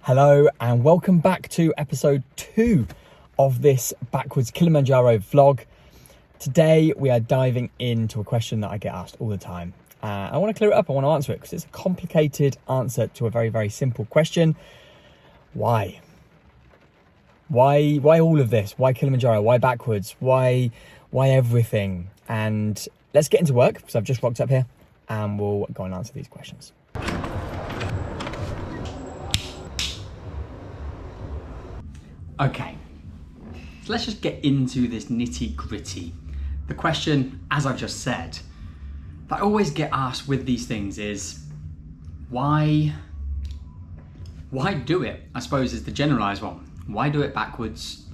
Hello and welcome back to episode 2 of this Backwards Kilimanjaro vlog. Today we are diving into a question that I get asked all the time. I want to clear it up, I want to answer it because it's a complicated answer to a very, very simple question. Why? Why all of this? Why Kilimanjaro? Why Backwards? Why everything? And let's get into work because I've just rocked up here and we'll go and answer these questions. Okay, so let's just get into this nitty gritty. The question, as I've just said, that I always get asked with these things is, why do it? I suppose is the generalized one. Why do it backwards?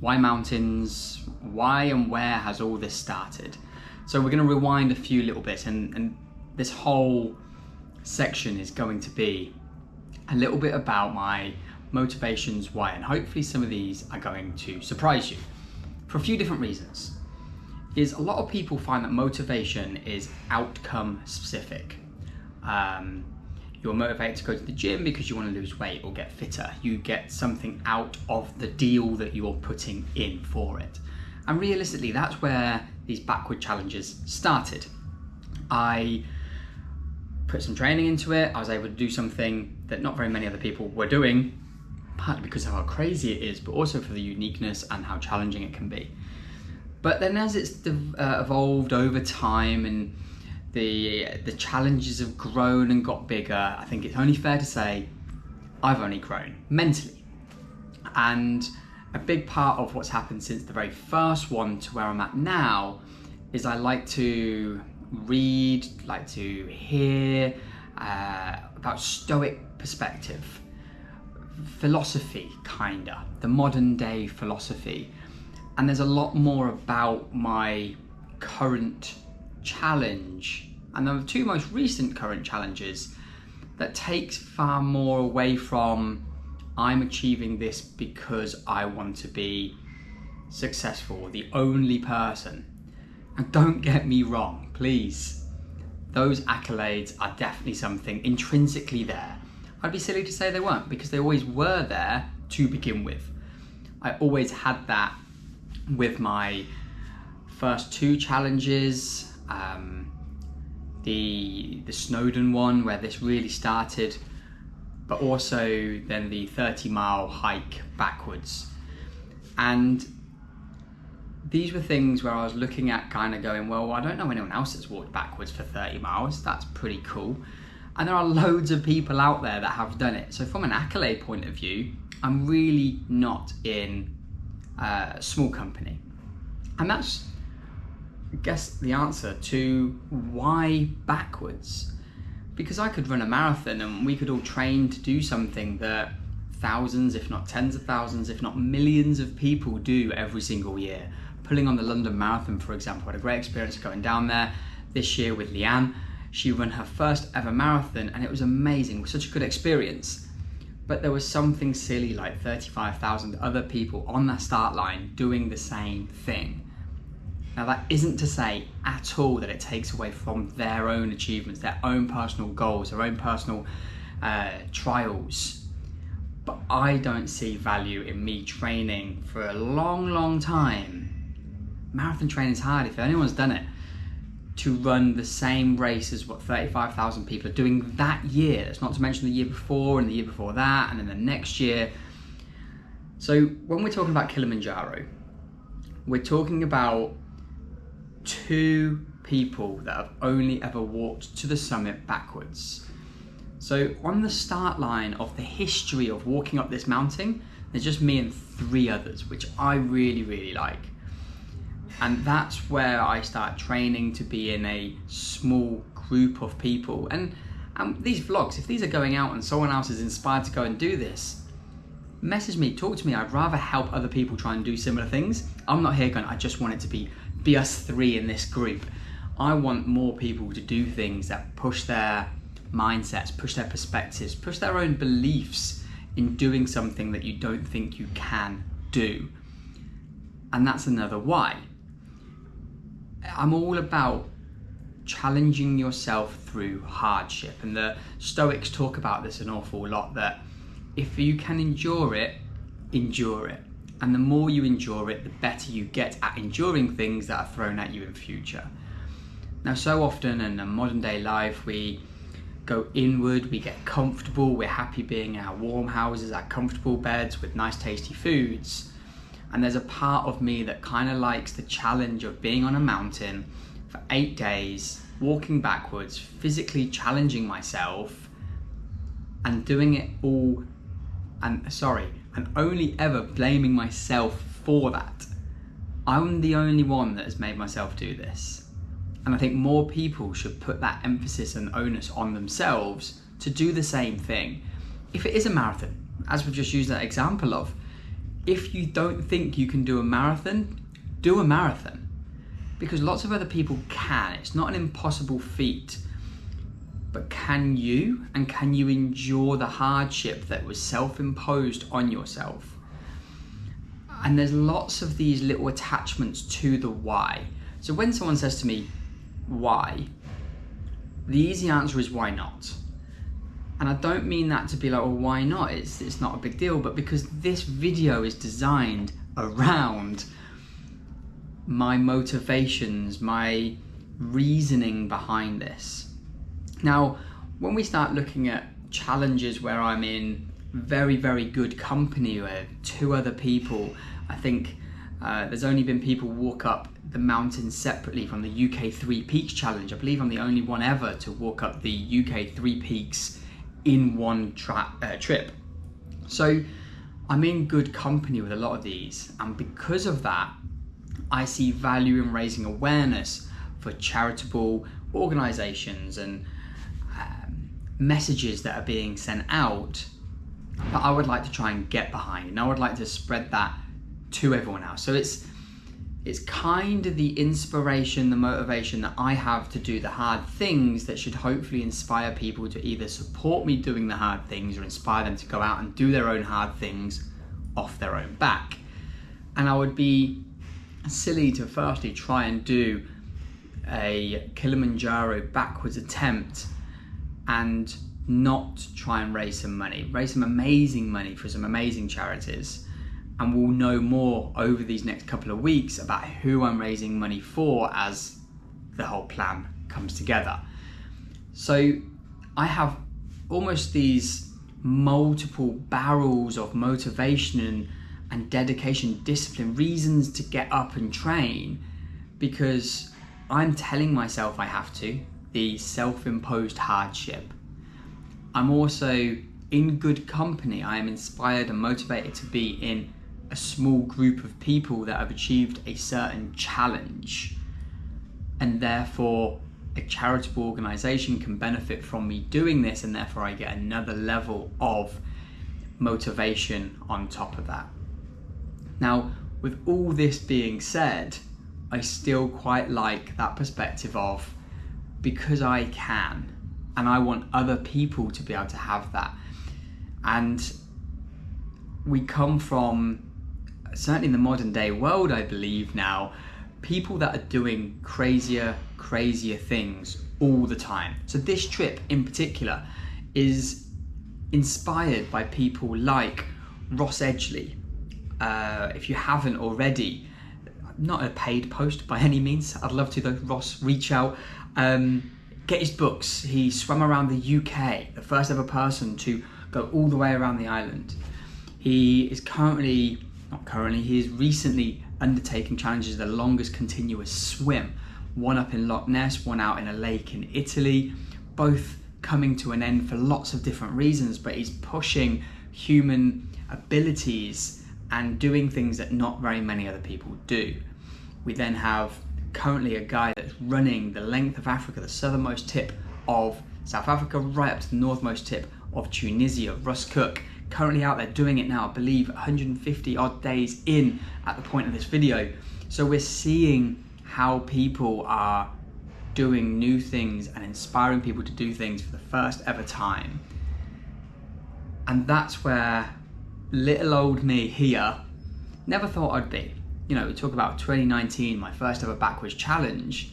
Why mountains? Why and where has all this started? So we're gonna rewind a few little bits and this whole section is going to be a little bit about my motivations, why, and hopefully some of these are going to surprise you for a few different reasons. Is a lot of people find that motivation is outcome specific. You're motivated to go to the gym because you want to lose weight or get fitter. You get something out of the deal that you're putting in for it. And realistically, that's where these backward challenges started. I put some training into it. I was able to do something that not very many other people were doing, partly because of how crazy it is, but also for the uniqueness and how challenging it can be. But then as it's evolved over time and the challenges have grown and got bigger, I think it's only fair to say I've only grown mentally. And a big part of what's happened since the very first one to where I'm at now is I like to read, like to hear about Stoic perspective, philosophy, kinda, the modern day philosophy. And there's a lot more about my current challenge and the two most recent current challenges that takes far more away from I'm achieving this because I want to be successful, the only person. And don't get me wrong, please. Those accolades are definitely something intrinsically there. I'd be silly to say they weren't, because they always were there to begin with. I always had that with my first two challenges, the Snowdon one where this really started, but also then the 30-mile hike backwards. And these were things where I was looking at kind of going, well, I don't know anyone else that's walked backwards for 30 miles. That's pretty cool. And there are loads of people out there that have done it. So from an accolade point of view, I'm really not in a small company. And that's, I guess, the answer to why backwards. Because I could run a marathon and we could all train to do something that thousands, if not tens of thousands, if not millions of people do every single year. Pulling on the London Marathon, for example, I had a great experience going down there this year with Leanne. She ran her first ever marathon and it was amazing. It was such a good experience. But there was something silly like 35,000 other people on that start line doing the same thing. Now that isn't to say at all that it takes away from their own achievements, their own personal goals, their own personal trials. But I don't see value in me training for a long, long time. Marathon training is hard. If anyone's done it, to run the same race as what 35,000 people are doing that year. That's not to mention the year before and the year before that and then the next year. So when we're talking about Kilimanjaro, we're talking about two people that have only ever walked to the summit backwards. So on the start line of the history of walking up this mountain, there's just me and 3 others, which I really, really like. And that's where I start training to be in a small group of people. And these vlogs, if these are going out and someone else is inspired to go and do this, message me, talk to me. I'd rather help other people try and do similar things. I'm not here going, I just want it to be us 3 in this group. I want more people to do things that push their mindsets, push their perspectives, push their own beliefs in doing something that you don't think you can do. And that's another why. I'm all about challenging yourself through hardship, and the Stoics talk about this an awful lot, that if you can endure it, endure it. And the more you endure it, the better you get at enduring things that are thrown at you in future. Now, so often in a modern day life, we go inward, we get comfortable, we're happy being in our warm houses, our comfortable beds with nice tasty foods. And there's a part of me that kind of likes the challenge of being on a mountain for 8 days, walking backwards, physically challenging myself and doing it all, and only ever blaming myself for that. I'm the only one that has made myself do this. And I think more people should put that emphasis and onus on themselves to do the same thing. If it is a marathon, as we've just used that example of, if you don't think you can do a marathon, do a marathon. Because lots of other people can. It's not an impossible feat. But can you? And can you endure the hardship that was self-imposed on yourself? And there's lots of these little attachments to the why. So when someone says to me, why? The easy answer is why not? And I don't mean that to be like, well, why not? It's not a big deal, but because this video is designed around my motivations, my reasoning behind this. Now, when we start looking at challenges where I'm in very, very good company with 2 other people, I think there's only been people walk up the mountain separately from the UK 3 Peaks Challenge. I believe I'm the only one ever to walk up the UK 3 Peaks in one trip. So I'm in good company with a lot of these, and because of that, I see value in raising awareness for charitable organisations and messages that are being sent out that I would like to try and get behind, and I would like to spread that to everyone else. So it's kind of the inspiration, the motivation that I have to do the hard things that should hopefully inspire people to either support me doing the hard things or inspire them to go out and do their own hard things off their own back. And I would be silly to firstly try and do a Kilimanjaro Backwards attempt and not try and raise some amazing money for some amazing charities. And we'll know more over these next couple of weeks about who I'm raising money for as the whole plan comes together. So I have almost these multiple barrels of motivation and dedication, discipline, reasons to get up and train, because I'm telling myself I have to, the self-imposed hardship. I'm also in good company. I am inspired and motivated to be in a small group of people that have achieved a certain challenge, and therefore a charitable organisation can benefit from me doing this, and therefore I get another level of motivation on top of that. Now, with all this being said, I still quite like that perspective of, because I can, and I want other people to be able to have that. And we come from, certainly in the modern day world, I believe now, people that are doing crazier things all the time. So this trip in particular is inspired by people like Ross Edgley. If you haven't already, not a paid post by any means, I'd love to though, Ross, reach out. Get his books. He swam around the UK, the first ever person to go all the way around the island. He is he is recently undertaken challenges, the longest continuous swim, one up in Loch Ness, one out in a lake in Italy, both coming to an end for lots of different reasons, but he's pushing human abilities and doing things that not very many other people do. We then have currently a guy that's running the length of Africa, the southernmost tip of South Africa, right up to the northmost tip of Tunisia, Russ Cook, currently out there doing it now, I believe 150 odd days in at the point of this video. So we're seeing how people are doing new things and inspiring people to do things for the first ever time. And that's where little old me here never thought I'd be. You know, we talk about 2019, my first ever Backwards challenge.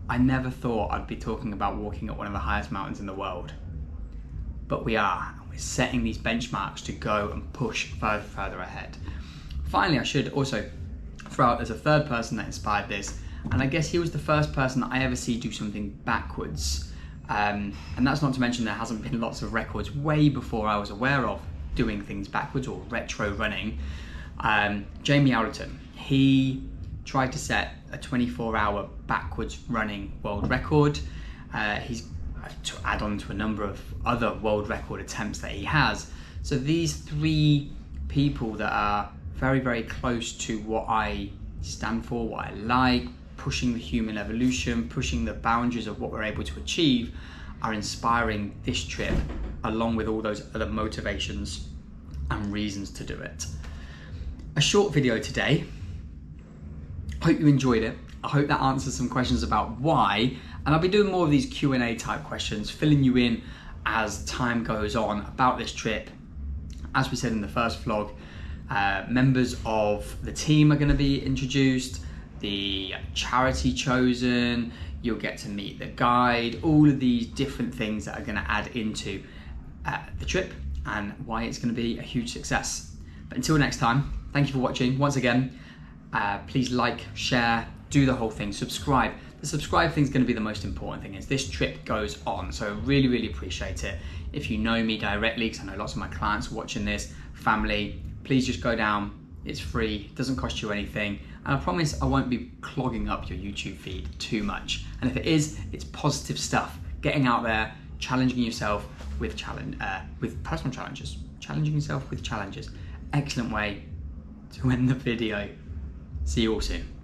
I never thought I'd be talking about walking up one of the highest mountains in the world. but we are. We're setting these benchmarks to go and push further ahead. Finally, I should also throw out there's a third person that inspired this, and I guess he was the first person that I ever see do something backwards. And that's not to mention there hasn't been lots of records way before I was aware of doing things backwards or retro running. Jamie Alderton, he tried to set a 24-hour backwards running world record. He's to add on to a number of other world record attempts that he has. So these three people that are very, very close to what I stand for, what I like, pushing the human evolution, pushing the boundaries of what we're able to achieve, are inspiring this trip along with all those other motivations and reasons to do it. A short video today. Hope you enjoyed it. I hope that answers some questions about why, and I'll be doing more of these Q&A type questions, filling you in as time goes on about this trip. As we said in the first vlog, members of the team are going to be introduced, the charity chosen, you'll get to meet the guide, all of these different things that are going to add into the trip and why it's going to be a huge success. But until next time, thank you for watching. Once again, please like, share, do the whole thing, subscribe. The subscribe thing is going to be the most important thing as this trip goes on, so I really, really appreciate it. If you know me directly, because I know lots of my clients are watching this, family, please just go down. It's free, it doesn't cost you anything, and I promise I won't be clogging up your YouTube feed too much. And if it is, it's positive stuff, getting out there, challenging yourself with personal challenges, challenging yourself with challenges. Excellent way to end the video. See you all soon.